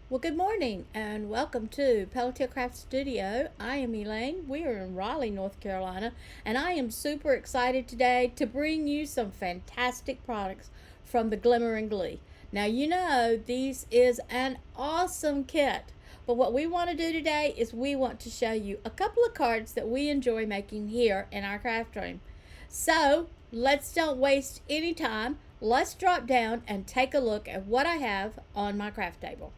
Well, good morning and welcome to Pelletier Craft Studio. I am Elaine. We are in Raleigh, North Carolina, and I am super excited today to bring you some fantastic products from the Glimmer and Glee. Now, you know, this is an awesome kit, but what we want to do today is we want to show you a couple of cards that we enjoy making here in our craft room. So, let's don't waste any time. Let's drop down and take a look at what I have on my craft table.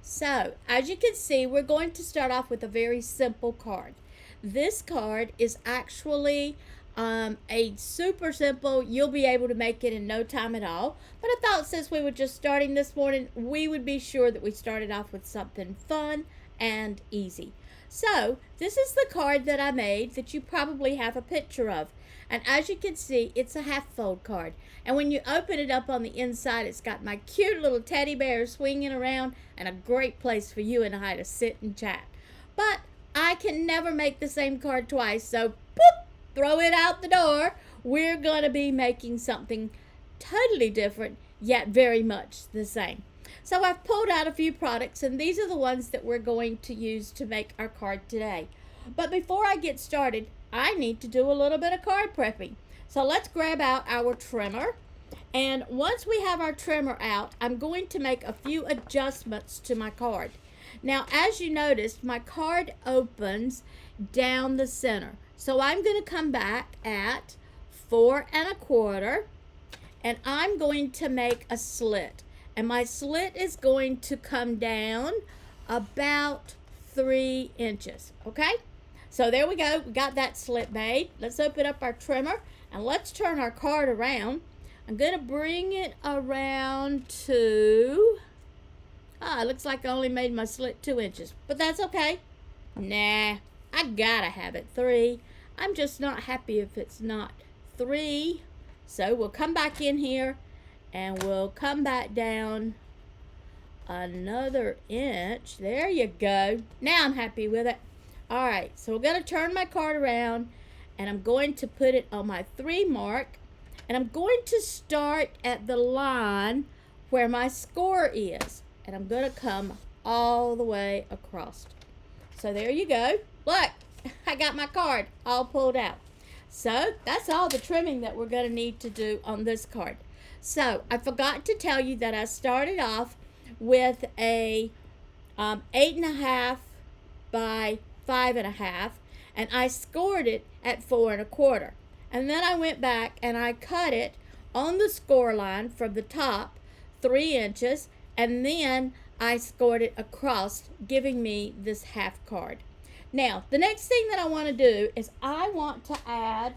So, as you can see, we're going to start off with a very simple card. This card is actually a super simple, you'll be able to make it in no time at all. But I thought since we were just starting this morning, we would be sure that we started off with something fun and easy. So, this is the card that I made that you probably have a picture of. And as you can see, it's a half fold card. And when you open it up on the inside, it's got my cute little teddy bear swinging around and a great place for you and I to sit and chat. But I can never make the same card twice, so boop, throw it out the door. We're going to be making something totally different, yet very much the same. So I've pulled out a few products, and these are the ones that we're going to use to make our card today. But before I get started, I need to do a little bit of card prepping. So let's grab out our trimmer. And once we have our trimmer out, I'm going to make a few adjustments to my card. Now, as you noticed, my card opens down the center. So I'm going to come back at 4 1/4, and I'm going to make a slit. And my slit is going to come down about 3 inches, okay? So there we go, we got that slit made. Let's open up our trimmer and let's turn our card around. I'm gonna bring it around to, it looks like I only made my slit 2 inches, but that's okay. Nah, I gotta have it 3. I'm just not happy if it's not 3. So we'll come back in here and we'll come back down another inch. There you go. Now I'm happy with it. All right, so we're going to turn my card around, and I'm going to put it on my 3 mark, and I'm going to start at the line where my score is, and I'm going to come all the way across. So there you go. Look, I got my card all pulled out. So that's all the trimming that we're going to need to do on this card. So I forgot to tell you that I started off with a 8.5 by 5.5, and I scored it at 4 1/4. And then I went back and I cut it on the score line from the top 3 inches, and then I scored it across, giving me this half card. Now, the next thing that I want to do is I want to add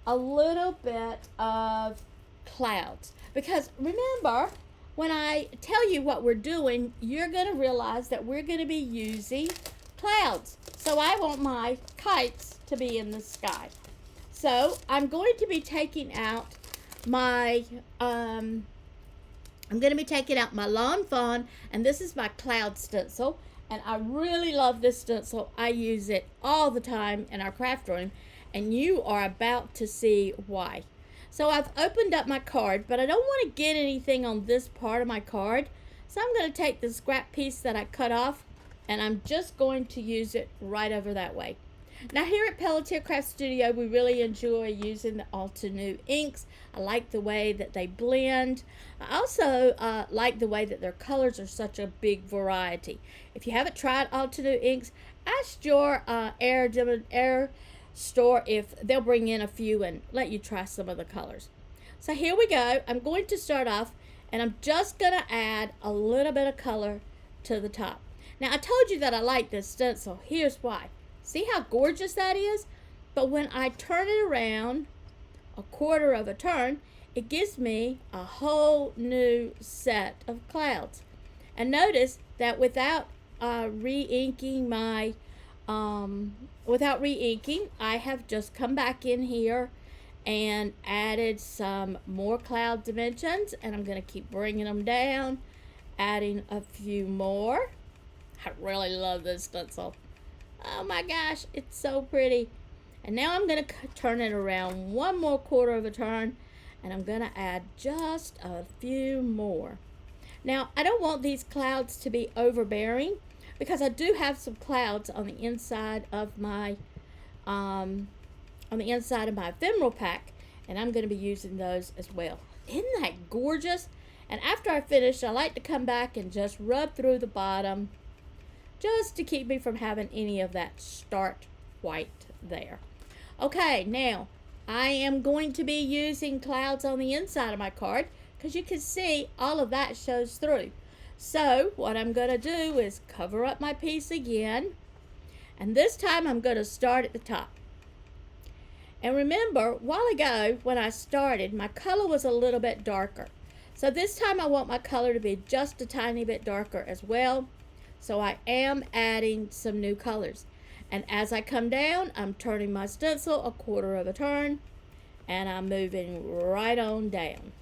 a little bit of clouds, because remember, when I tell you what we're doing, you're going to realize that we're going to be using clouds. So I want my kites to be in the sky. So I'm going to be taking out my lawn fawn, and this is my cloud stencil, and I really love this stencil. I use it all the time in our craft room, and you are about to see why. So I've opened up my card, but I don't want to get anything on this part of my card. So I'm going to take the scrap piece that I cut off, and I'm just going to use it right over that way. Now here at Pelletier Craft Studio, we really enjoy using the Altenew inks. I like the way that they blend. I also like the way that their colors are such a big variety. If you haven't tried Altenew inks, ask your air store if they'll bring in a few and let you try some of the colors. So here we go. I'm going to start off, and I'm just going to add a little bit of color to the top. Now, I told you that I like this stencil. Here's why. See how gorgeous that is? But when I turn it around a 1/4 of a turn, it gives me a whole new set of clouds. And notice that without re-inking, I have just come back in here and added some more cloud dimensions, and I'm going to keep bringing them down, adding a few more. I really love this stencil. Oh my gosh, it's so pretty. And now I'm going to turn it around one more 1/4 of a turn, and I'm going to add just a few more. Now, I don't want these clouds to be overbearing because I do have some clouds on the inside of my ephemeral pack, and I'm going to be using those as well. Isn't that gorgeous? And after I finish, I like to come back and just rub through the bottom just to keep me from having any of that start white there. Okay, now I am going to be using clouds on the inside of my card because you can see all of that shows through. So what I'm going to do is cover up my piece again, and this time I'm going to start at the top. And remember, a while ago when I started, my color was a little bit darker. So this time I want my color to be just a tiny bit darker as well. So I am adding some new colors. And as I come down, I'm turning my stencil a quarter of a turn, and I'm moving right on down.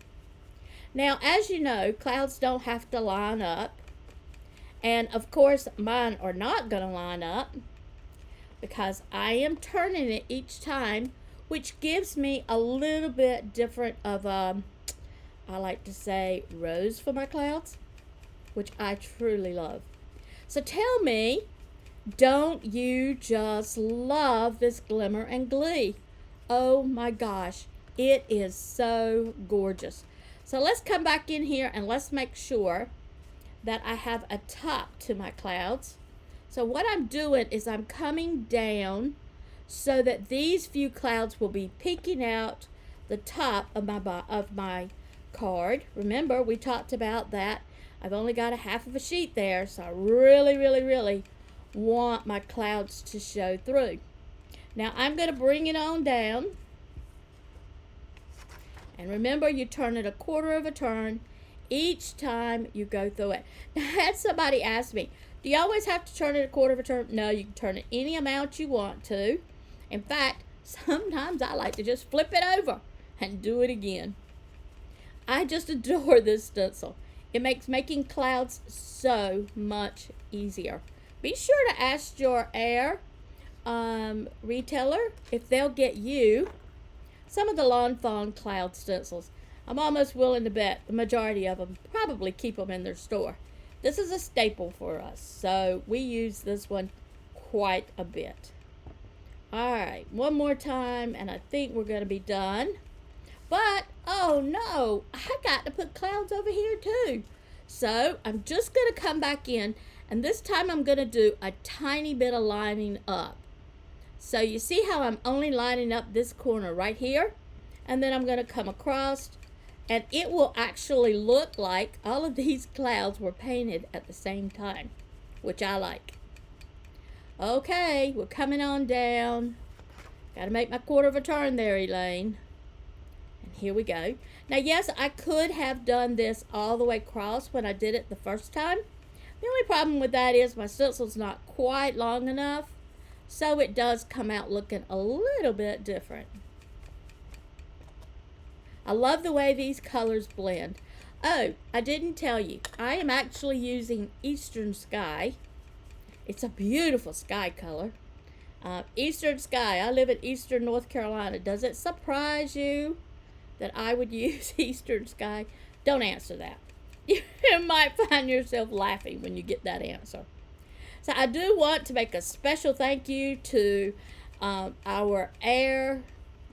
Now, as you know, clouds don't have to line up. And of course, mine are not going to line up because I am turning it each time, which gives me a little bit different of a, I like to say, rose for my clouds, which I truly love. So tell me, don't you just love this Glimmer and Glee? Oh my gosh, it is so gorgeous. So let's come back in here and let's make sure that I have a top to my clouds. So what I'm doing is I'm coming down so that these few clouds will be peeking out the top of my card. Remember, we talked about that. I've only got a half of a sheet there, so I really want my clouds to show through. Now I'm going to bring it on down. And remember, you turn it a quarter of a turn each time you go through it. Now, I had somebody ask me, do you always have to turn it a quarter of a turn? No, you can turn it any amount you want to. In fact, sometimes I like to just flip it over and do it again. I just adore this stencil. It makes making clouds so much easier. Be sure to ask your air retailer if they'll get you some of the Lawn Fawn cloud stencils. I'm almost willing to bet the majority of them probably keep them in their store. This is a staple for us, so we use this one quite a bit. Alright, one more time and I think we're going to be done. But, oh no, I got to put clouds over here too. So I'm just going to come back in, and this time I'm going to do a tiny bit of lining up. So you see how I'm only lining up this corner right here, and then I'm going to come across, and it will actually look like all of these clouds were painted at the same time, which I like. Okay, we're coming on down. Got to make my quarter of a turn there, Elaine. And here we go. Now, yes, I could have done this all the way across when I did it the first time. The only problem with that is my stencil's not quite long enough, so it does come out looking a little bit different. I love the way these colors blend. Oh, I didn't tell you. I am actually using Eastern Sky. It's a beautiful sky color. Eastern Sky. I live in Eastern North Carolina. Does it surprise you that I would use Eastern Sky? Don't answer that. You might find yourself laughing when you get that answer. So I do want to make a special thank you to our air,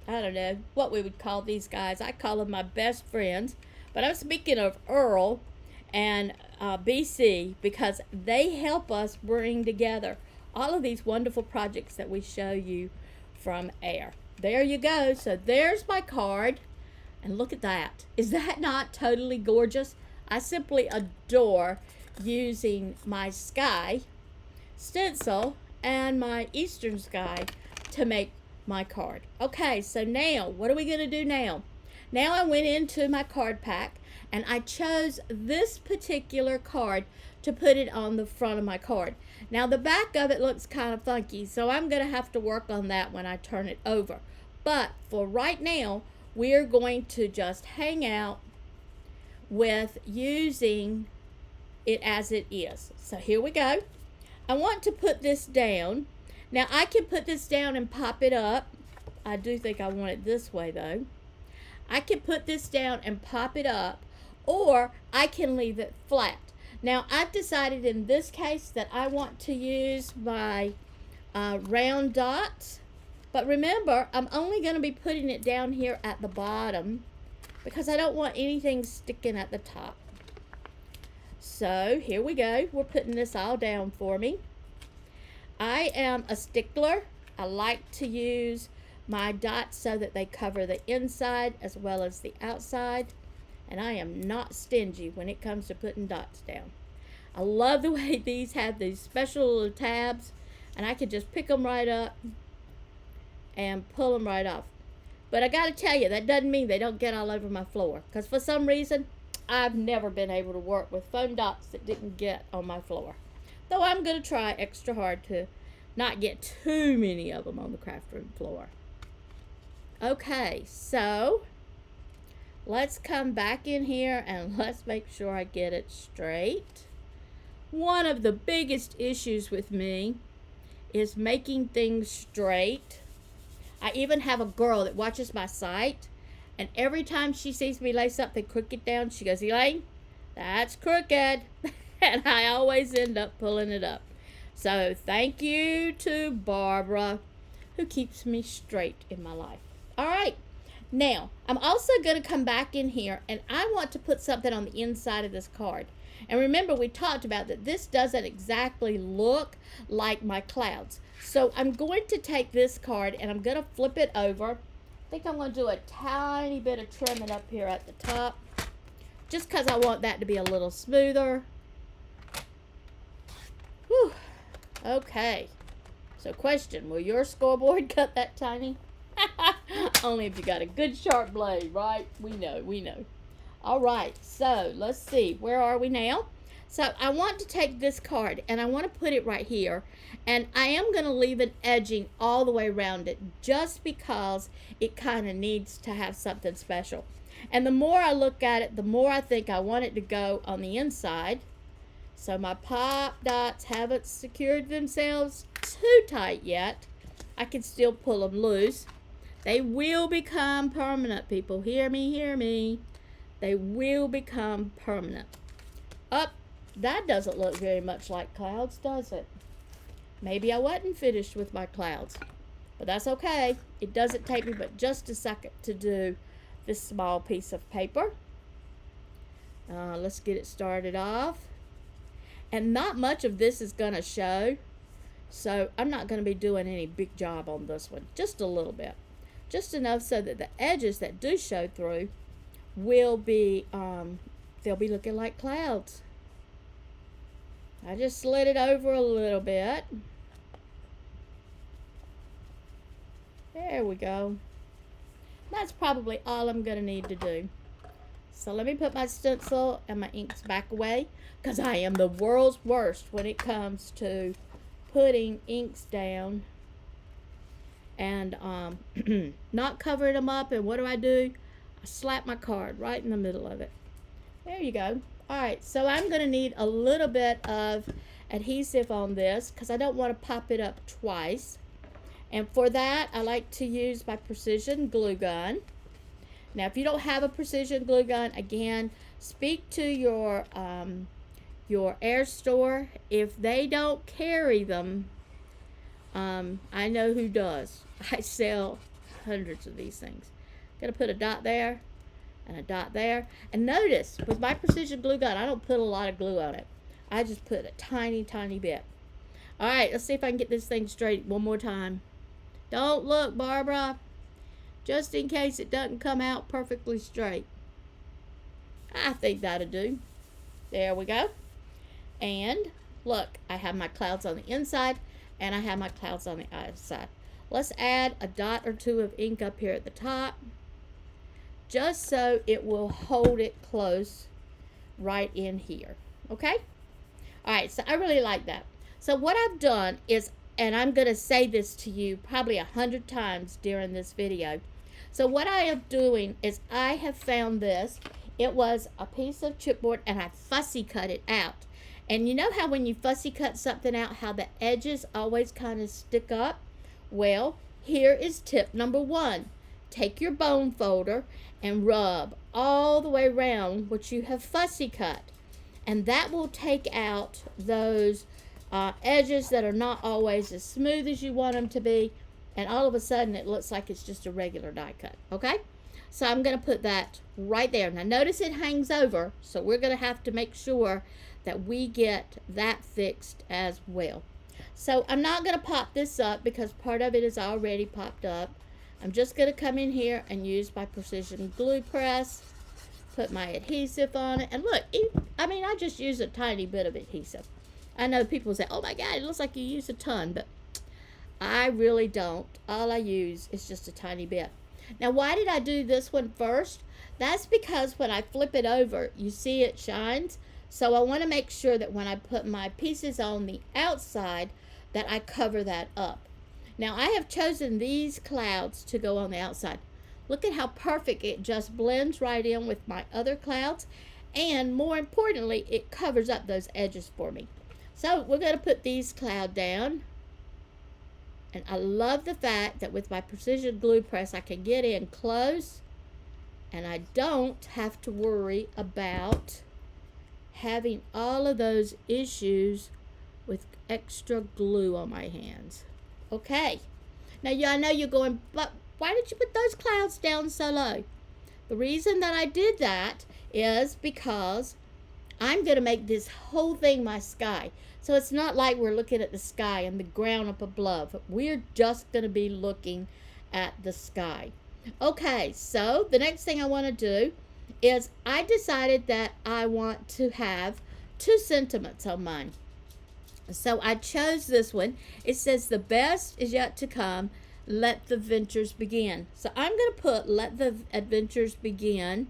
I don't know what we would call these guys. I call them my best friends. But I'm speaking of Earl and BC, because they help us bring together all of these wonderful projects that we show you from air. There you go. So there's my card. And look at that. Is that not totally gorgeous? I simply adore using my sky stencil and my Eastern Sky to make my card. Okay, so now what are we going to do now? Now I went into my card pack and I chose this particular card to put it on the front of my card. Now the back of it looks kind of funky, so I'm going to have to work on that when I turn it over. But for right now, we're going to just hang out with using it as it is. So here we go. I want to put this down. Now I can put this down and pop it up. I do think I want it this way though. I can put this down and pop it up, or I can leave it flat. Now I've decided in this case that I want to use my round dots, but remember I'm only going to be putting it down here at the bottom because I don't want anything sticking at the top. So here we go. We're putting this all down for me. I am a stickler. I like to use my dots so that they cover the inside as well as the outside. And I am not stingy when it comes to putting dots down. I love the way these have these special little tabs, and I can just pick them right up and pull them right off. But I gotta tell you, that doesn't mean they don't get all over my floor, because for some reason I've never been able to work with foam dots that didn't get on my floor. Though I'm gonna try extra hard to not get too many of them on the craft room floor. Okay, so let's come back in here and let's make sure I get it straight. One of the biggest issues with me is making things straight. I even have a girl that watches my site, and every time she sees me lay something crooked down, she goes, "Elaine, that's crooked." And I always end up pulling it up. So thank you to Barbara, who keeps me straight in my life. All right. Now, I'm also going to come back in here, and I want to put something on the inside of this card. And remember, we talked about that this doesn't exactly look like my clouds. So I'm going to take this card, and I'm going to flip it over. I think I'm going to do a tiny bit of trimming up here at the top, just because I want that to be a little smoother. Whew. Okay. So question, will your scoreboard cut that tiny? Only if you got a good sharp blade, right? We know. All right, so let's see. Where are we now? So I want to take this card, and I want to put it right here. And I am going to leave an edging all the way around it, just because it kind of needs to have something special. And the more I look at it, the more I think I want it to go on the inside. So my pop dots haven't secured themselves too tight yet. I can still pull them loose. They will become permanent, people. Hear me, hear me. They will become permanent. Up, that doesn't look very much like clouds, does it? Maybe I wasn't finished with my clouds, but that's okay. It doesn't take me but just a second to do this small piece of paper. Let's get it started off. And not much of this is going to show, so I'm not going to be doing any big job on this one. Just a little bit. Just enough so that the edges that do show through will be, they'll be looking like clouds. I just slid it over a little bit. There we go. That's probably all I'm going to need to do. So let me put my stencil and my inks back away, because I am the world's worst when it comes to putting inks down and not covering them up. And what do? I slap my card right in the middle of it. There you go. Alright, so I'm going to need a little bit of adhesive on this, because I don't want to pop it up twice. And for that, I like to use my precision glue gun. Now, if you don't have a precision glue gun, again, speak to your air store. If they don't carry them, I know who does. I sell hundreds of these things. Gonna put a dot there and a dot there. And notice, with my precision glue gun, I don't put a lot of glue on it. I just put a tiny, tiny bit. All right, let's see if I can get this thing straight one more time. Don't look, Barbara. Just in case it doesn't come out perfectly straight. I think that'll do. There we go. And look, I have my clouds on the inside and I have my clouds on the outside. Let's add a dot or two of ink up here at the top, just so it will hold it close right in here. Okay? All right, so I really like that. So what I've done is, and I'm going to say this to you probably 100 times during this video. So what I am doing is I have found this. It was a piece of chipboard, and I fussy cut it out. And you know how when you fussy cut something out, how the edges always kind of stick up? Well, here is tip number 1. take your bone folder and rub all the way around what you have fussy cut. And that will take out those edges that are not always as smooth as you want them to be. And all of a sudden it looks like it's just a regular die cut. Okay? So I'm going to put that right there. Now notice it hangs over, so we're going to have to make sure that we get that fixed as well. So I'm not going to pop this up because part of it is already popped up. I'm just going to come in here and use my precision glue press, put my adhesive on it, and look, I mean, I just use a tiny bit of adhesive. I know people say, oh my God, it looks like you use a ton, but I really don't. All I use is just a tiny bit. Now, why did I do this one first? That's because when I flip it over, you see it shines. So I want to make sure that when I put my pieces on the outside, that I cover that up. Now, I have chosen these clouds to go on the outside. Look at how perfect it just blends right in with my other clouds. And more importantly, it covers up those edges for me. So we're going to put these clouds down. And I love the fact that with my precision glue press, I can get in close. And I don't have to worry about having all of those issues with extra glue on my hands. Okay. Now, I know you're going, but why did you put those clouds down so low? The reason that I did that is because I'm going to make this whole thing my sky. So it's not like we're looking at the sky and the ground up above. We're just going to be looking at the sky. Okay, so the next thing I want to do is I decided that I want to have 2 sentiments on mine. So I chose this one. It says the best is yet to come. Let the adventures begin. So I'm going to put let the adventures begin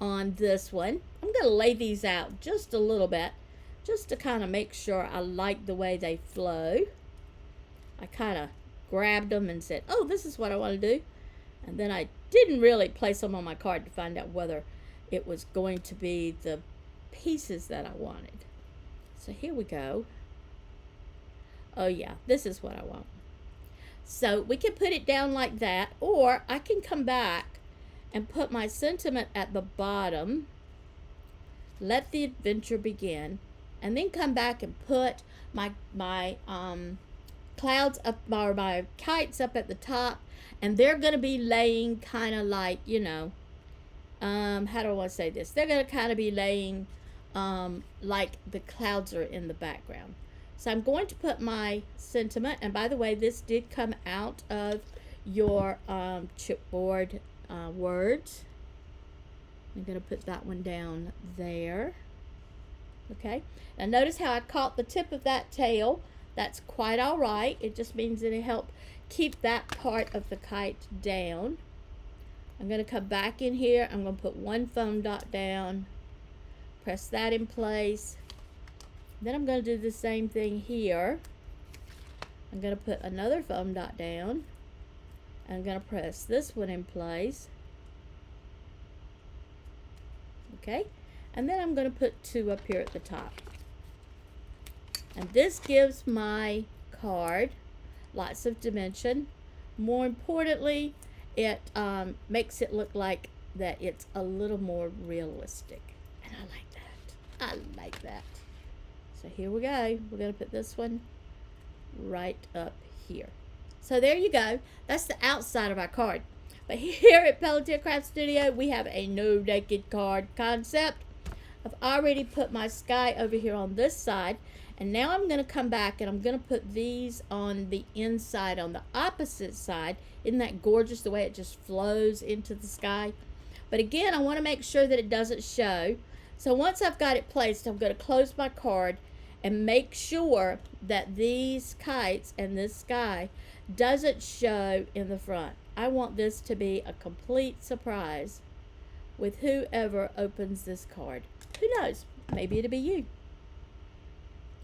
on this one. I'm going to lay these out just a little bit, just to kind of make sure I like the way they flow. I kind of grabbed them and said, oh, this is what I want to do. And then I didn't really place them on my card to find out whether it was going to be the pieces that I wanted. So here we go. Oh yeah, this is what I want. So we can put it down like that, or I can come back and put my sentiment at the bottom. Let the adventure begin. And then come back and put my clouds up, or my kites up at the top, and they're going to be laying kind of like, you know, how do I want to say this? They're going to kind of be laying like the clouds are in the background. So I'm going to put my sentiment, and by the way, this did come out of your chipboard words. I'm going to put that one down there. Okay, now notice how I caught the tip of that tail. That's quite all right. It just means that it helped keep that part of the kite down. I'm going to come back in here. I'm going to put one foam dot down, press that in place. Then I'm going to do the same thing here. I'm going to put another foam dot down. I'm going to press this one in place. Okay, and then I'm going to put 2 up here at the top. And this gives my card lots of dimension. More importantly, it makes it look like that it's a little more realistic. And I like that. I like that. So here we go. We're going to put this one right up here. So there you go. That's the outside of our card. But here at Pelletier Craft Studio, we have a no naked card concept. I've already put my sky over here on this side. And now I'm going to come back and I'm going to put these on the inside, on the opposite side. Isn't that gorgeous the way it just flows into the sky? But again, I want to make sure that it doesn't show. So once I've got it placed, I'm going to close my card and make sure that these kites and this sky doesn't show in the front. I want this to be a complete surprise with whoever opens this card. Who knows? Maybe it'll be you.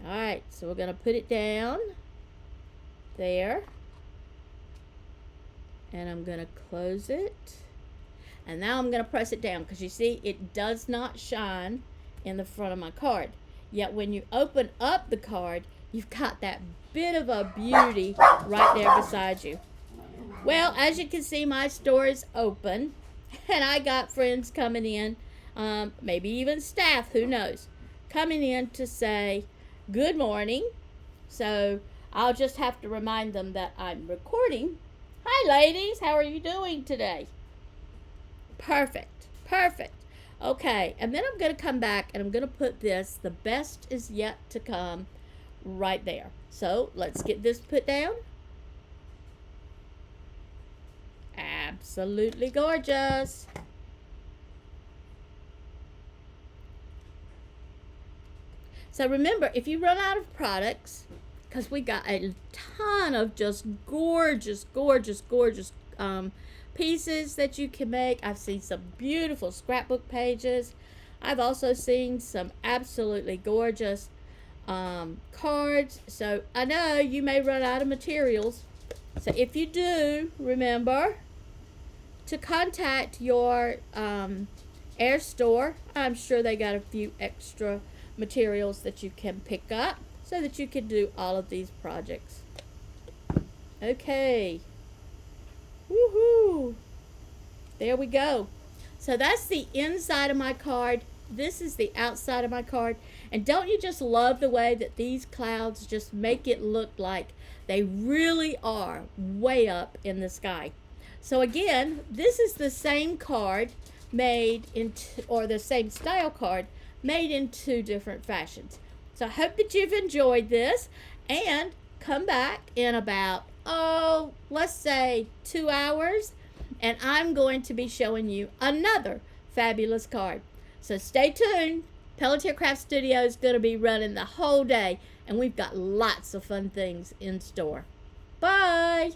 Alright, so we're going to put it down there. And I'm going to close it. And now I'm going to press it down because you see it does not shine in the front of my card. Yet when you open up the card, you've got that bit of a beauty right there beside you. Well, as you can see, my store is open, and I got friends coming in, maybe even staff, who knows, coming in to say good morning. So I'll just have to remind them that I'm recording. Hi, ladies. How are you doing today? Perfect. Perfect. Okay, and then I'm going to come back and I'm going to put this, the best is yet to come, right there. So let's get this put down. Absolutely gorgeous. So remember, if you run out of products, because we got a ton of just gorgeous, gorgeous, gorgeous pieces that you can make. I've seen some beautiful scrapbook pages. I've also seen some absolutely gorgeous cards. So I know you may run out of materials. So if you do, remember to contact your air store. I'm sure they got a few extra materials that you can pick up so that you can do all of these projects. Okay. Woohoo! There we go. So that's the inside of my card. This is the outside of my card. And don't you just love the way that these clouds just make it look like they really are way up in the sky? So again, this is the same card made into, or the same style card made in two different fashions. So I hope that you've enjoyed this, and come back in about, let's say 2 hours, and I'm going to be showing you another fabulous card. So stay tuned. Pelletier Craft Studio is going to be running the whole day, and we've got lots of fun things in store. Bye!